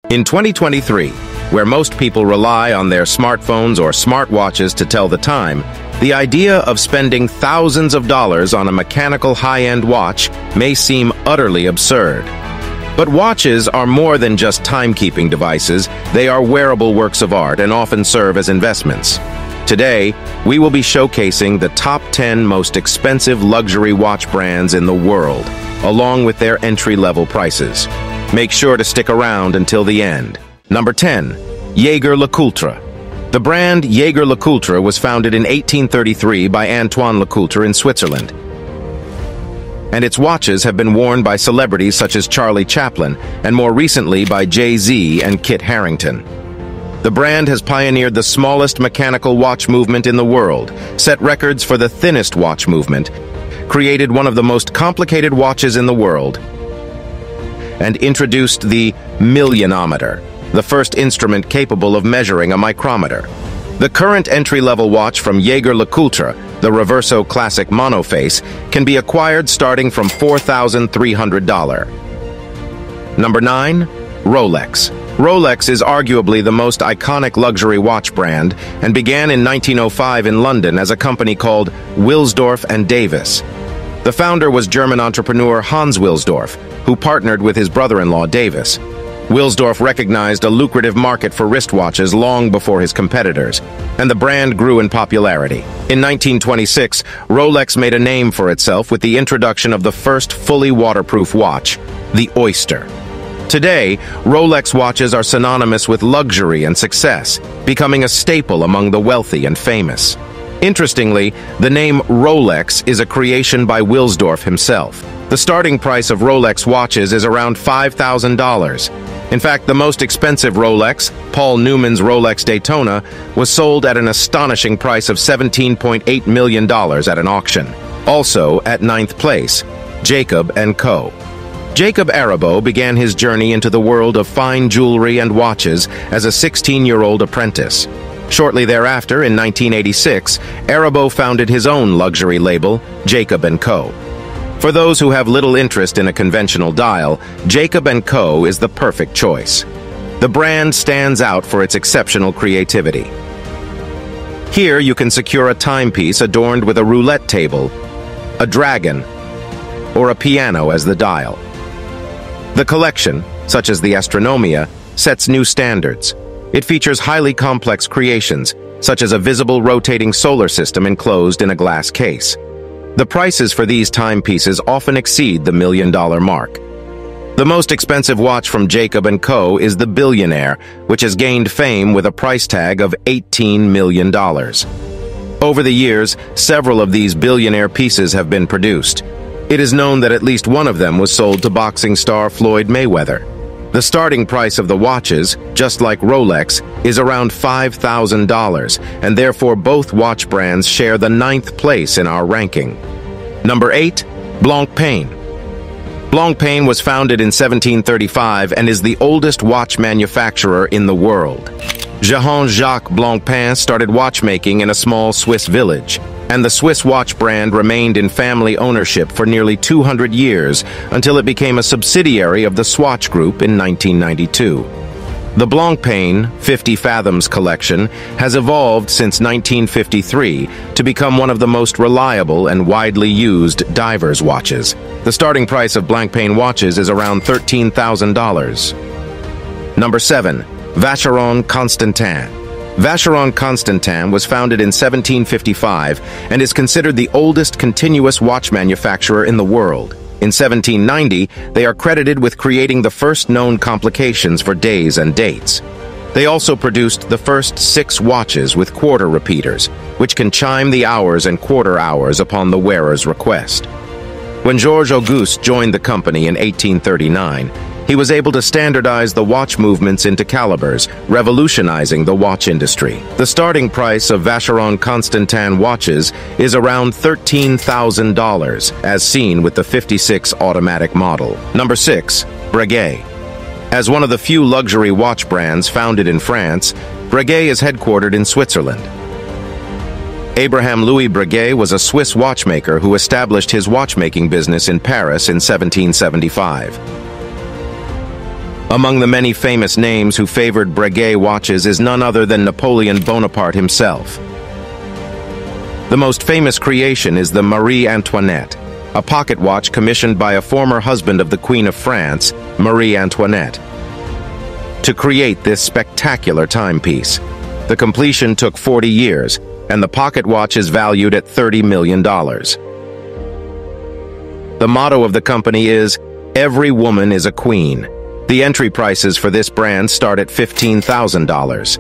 In 2023, where most people rely on their smartphones or smartwatches to tell the time, the idea of spending thousands of dollars on a mechanical high-end watch may seem utterly absurd. But watches are more than just timekeeping devices. They are wearable works of art and often serve as investments. Today, we will be showcasing the top 10 most expensive luxury watch brands in the world, along with their entry-level prices. Make sure to stick around until the end. Number 10. Jaeger-LeCoultre. The brand Jaeger-LeCoultre was founded in 1833 by Antoine Lecoultre in Switzerland, and its watches have been worn by celebrities such as Charlie Chaplin and more recently by Jay-Z and Kit Harington. The brand has pioneered the smallest mechanical watch movement in the world, set records for the thinnest watch movement, created one of the most complicated watches in the world, and introduced the millionometer, the first instrument capable of measuring a micrometer. The current entry-level watch from Jaeger-LeCoultre, the Reverso Classic Monoface, can be acquired starting from $4,300. Number 9. Rolex. Rolex is arguably the most iconic luxury watch brand and began in 1905 in London as a company called Wilsdorf and Davis. The founder was German entrepreneur Hans Wilsdorf, who partnered with his brother-in-law Davis. Wilsdorf recognized a lucrative market for wristwatches long before his competitors, and the brand grew in popularity. In 1926, Rolex made a name for itself with the introduction of the first fully waterproof watch, the Oyster. Today, Rolex watches are synonymous with luxury and success, becoming a staple among the wealthy and famous. Interestingly, the name Rolex is a creation by Wilsdorf himself. The starting price of Rolex watches is around $5,000. In fact, the most expensive Rolex, Paul Newman's Rolex Daytona, was sold at an astonishing price of $17.8 million at an auction. Also, at 9th place, Jacob & Co. Jacob Arabeau began his journey into the world of fine jewelry and watches as a 16-year-old apprentice. Shortly thereafter, in 1986, Arabeau founded his own luxury label, Jacob & Co. For those who have little interest in a conventional dial, Jacob & Co. is the perfect choice. The brand stands out for its exceptional creativity. Here you can secure a timepiece adorned with a roulette table, a dragon, or a piano as the dial. The collection, such as the Astronomia, sets new standards. It features highly complex creations, such as a visible rotating solar system enclosed in a glass case. The prices for these timepieces often exceed the $1 million mark. The most expensive watch from Jacob & Co. is the Billionaire, which has gained fame with a price tag of $18 million. Over the years, several of these billionaire pieces have been produced. It is known that at least one of them was sold to boxing star Floyd Mayweather. The starting price of the watches, just like Rolex, is around $5,000, and therefore both watch brands share the 9th place in our ranking. Number 8. Blancpain. Blancpain was founded in 1735 and is the oldest watch manufacturer in the world. Jean-Jacques Blancpain started watchmaking in a small Swiss village, and the Swiss watch brand remained in family ownership for nearly 200 years until it became a subsidiary of the Swatch Group in 1992. The Blancpain 50 Fathoms collection has evolved since 1953 to become one of the most reliable and widely used divers' watches. The starting price of Blancpain watches is around $13,000. Number 7. Vacheron Constantin. Vacheron Constantin was founded in 1755 and is considered the oldest continuous watch manufacturer in the world. In 1790, they are credited with creating the first known complications for days and dates. They also produced the first 6 watches with quarter repeaters, which can chime the hours and quarter hours upon the wearer's request. When Georges Auguste joined the company in 1839, he was able to standardize the watch movements into calibers, revolutionizing the watch industry. The starting price of Vacheron Constantin watches is around $13,000, as seen with the 56 automatic model. Number 6. Breguet. As one of the few luxury watch brands founded in France, Breguet is headquartered in Switzerland. Abraham Louis Breguet was a Swiss watchmaker who established his watchmaking business in Paris in 1775. Among the many famous names who favored Breguet watches is none other than Napoleon Bonaparte himself. The most famous creation is the Marie Antoinette, a pocket watch commissioned by a former husband of the Queen of France, Marie Antoinette, to create this spectacular timepiece. The completion took 40 years, and the pocket watch is valued at $30 million. The motto of the company is, "Every woman is a queen." The entry prices for this brand start at $15,000.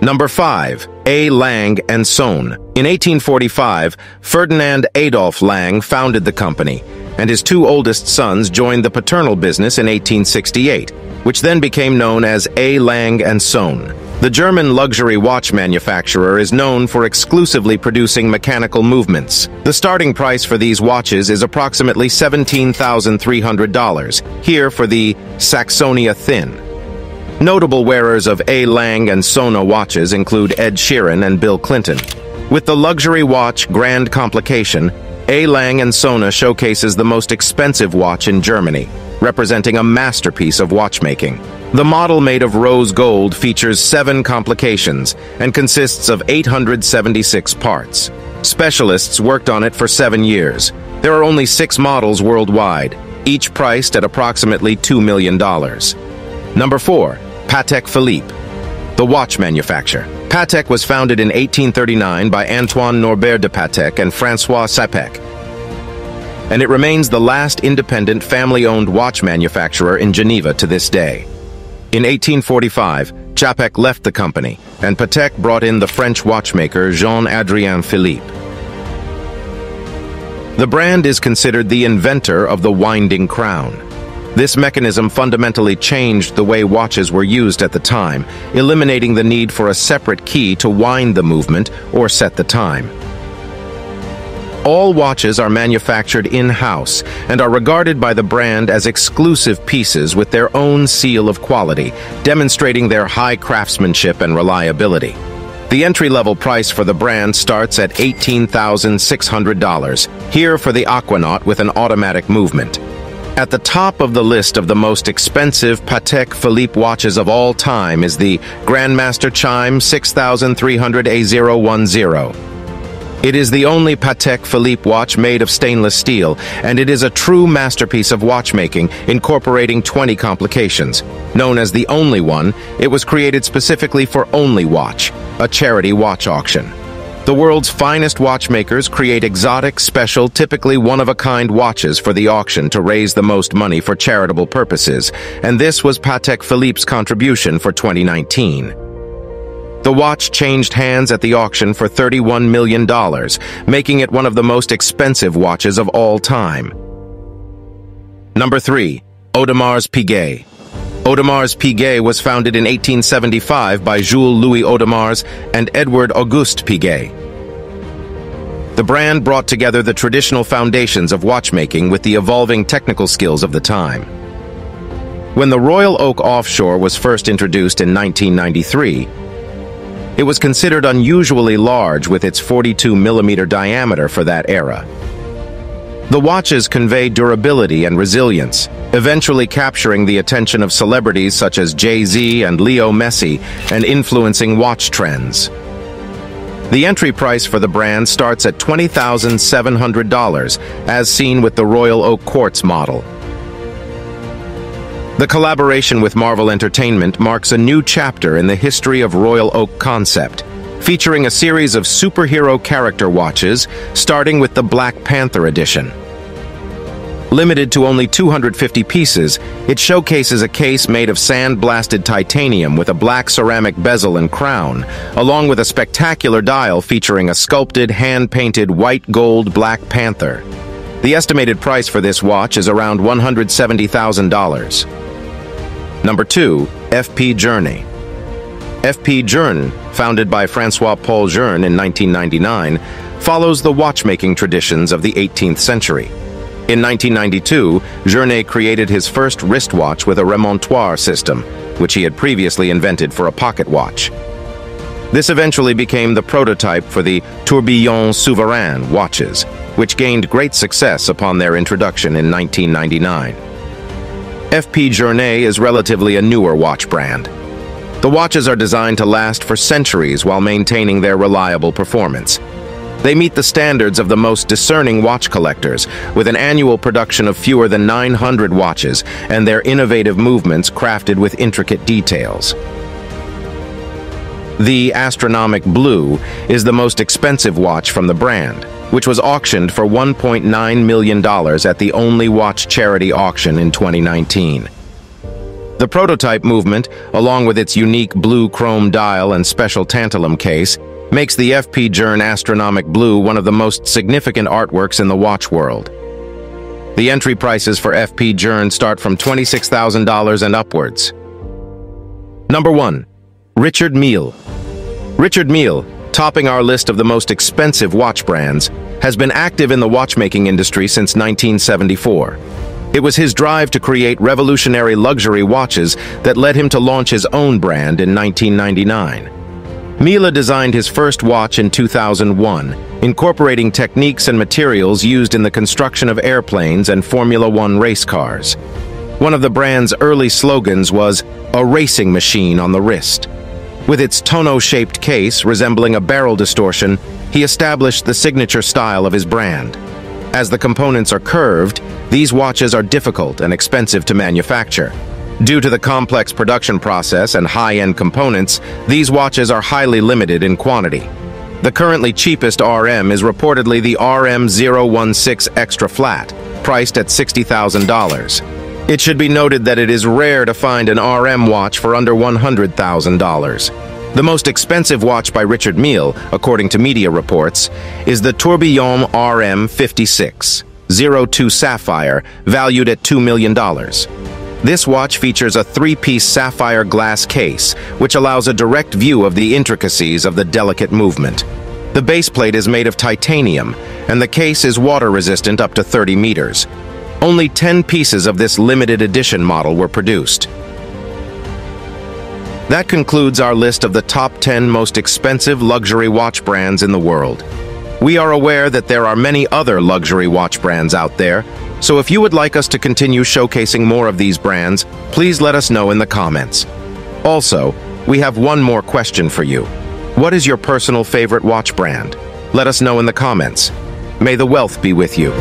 Number 5. A. Lang & Son. In 1845, Ferdinand Adolf Lang founded the company, and his two oldest sons joined the paternal business in 1868, which then became known as A. Lang & Son. The German luxury watch manufacturer is known for exclusively producing mechanical movements. The starting price for these watches is approximately $17,300, here for the Saxonia Thin. Notable wearers of A. Lang & Son watches include Ed Sheeran and Bill Clinton. With the luxury watch Grand Complication, A. Lang & Son showcases the most expensive watch in Germany, representing a masterpiece of watchmaking. The model made of rose gold features 7 complications and consists of 876 parts. Specialists worked on it for 7 years. There are only 6 models worldwide, each priced at approximately $2 million. Number 4. Patek Philippe, the watch manufacturer. Patek was founded in 1839 by Antoine Norbert de Patek and François Sapec, and it remains the last independent family-owned watch manufacturer in Geneva to this day. In 1845, Sapec left the company, and Patek brought in the French watchmaker Jean-Adrien Philippe. The brand is considered the inventor of the winding crown. This mechanism fundamentally changed the way watches were used at the time, eliminating the need for a separate key to wind the movement or set the time. All watches are manufactured in-house and are regarded by the brand as exclusive pieces with their own seal of quality, demonstrating their high craftsmanship and reliability. The entry-level price for the brand starts at $18,600, here for the Aquanaut with an automatic movement. At the top of the list of the most expensive Patek Philippe watches of all time is the Grandmaster Chime 6300 A010. It is the only Patek Philippe watch made of stainless steel, and it is a true masterpiece of watchmaking, incorporating 20 complications. Known as the Only One, it was created specifically for Only Watch, a charity watch auction. The world's finest watchmakers create exotic, special, typically one-of-a-kind watches for the auction to raise the most money for charitable purposes, and this was Patek Philippe's contribution for 2019. The watch changed hands at the auction for $31 million, making it one of the most expensive watches of all time. Number 3. Audemars Piguet. Audemars Piguet was founded in 1875 by Jules Louis Audemars and Edward Auguste Piguet. The brand brought together the traditional foundations of watchmaking with the evolving technical skills of the time. When the Royal Oak Offshore was first introduced in 1993, it was considered unusually large with its 42mm diameter for that era. The watches convey durability and resilience, eventually capturing the attention of celebrities such as Jay-Z and Leo Messi and influencing watch trends. The entry price for the brand starts at $20,700, as seen with the Royal Oak Quartz model. The collaboration with Marvel Entertainment marks a new chapter in the history of Royal Oak concept, featuring a series of superhero character watches, starting with the Black Panther edition. Limited to only 250 pieces, it showcases a case made of sand-blasted titanium with a black ceramic bezel and crown, along with a spectacular dial featuring a sculpted, hand-painted white gold Black Panther. The estimated price for this watch is around $170,000. Number 2. F.P. Journe. F.P. Journe, founded by François-Paul Journe in 1999, follows the watchmaking traditions of the 18th century. In 1992, Journe created his first wristwatch with a remontoire system, which he had previously invented for a pocket watch. This eventually became the prototype for the Tourbillon Souverain watches, which gained great success upon their introduction in 1999. FP Journée is relatively a newer watch brand. The watches are designed to last for centuries while maintaining their reliable performance. They meet the standards of the most discerning watch collectors, with an annual production of fewer than 900 watches and their innovative movements crafted with intricate details. The Astronomic Blue is the most expensive watch from the brand, which was auctioned for $1.9 million at the Only Watch charity auction in 2019. The prototype movement, along with its unique blue chrome dial and special tantalum case, makes the FP Journe Astronomic Blue one of the most significant artworks in the watch world. The entry prices for FP Journe start from $26,000 and upwards. Number 1. Richard Mille. Richard Mille, topping our list of the most expensive watch brands, has been active in the watchmaking industry since 1974. It was his drive to create revolutionary luxury watches that led him to launch his own brand in 1999. Mille designed his first watch in 2001, incorporating techniques and materials used in the construction of airplanes and Formula One race cars. One of the brand's early slogans was, "A racing machine on the wrist." With its tonneau-shaped case resembling a barrel distortion, he established the signature style of his brand. As the components are curved, these watches are difficult and expensive to manufacture. Due to the complex production process and high-end components, these watches are highly limited in quantity. The currently cheapest RM is reportedly the RM016 Extra Flat, priced at $60,000. It should be noted that it is rare to find an RM watch for under $100,000. The most expensive watch by Richard Mille, according to media reports, is the Tourbillon RM56, 02 Sapphire, valued at $2 million. This watch features a three-piece sapphire glass case, which allows a direct view of the intricacies of the delicate movement. The base plate is made of titanium, and the case is water-resistant up to 30 meters. Only 10 pieces of this limited edition model were produced. That concludes our list of the top 10 most expensive luxury watch brands in the world. We are aware that there are many other luxury watch brands out there, so if you would like us to continue showcasing more of these brands, please let us know in the comments. Also, we have one more question for you. What is your personal favorite watch brand? Let us know in the comments. May the wealth be with you.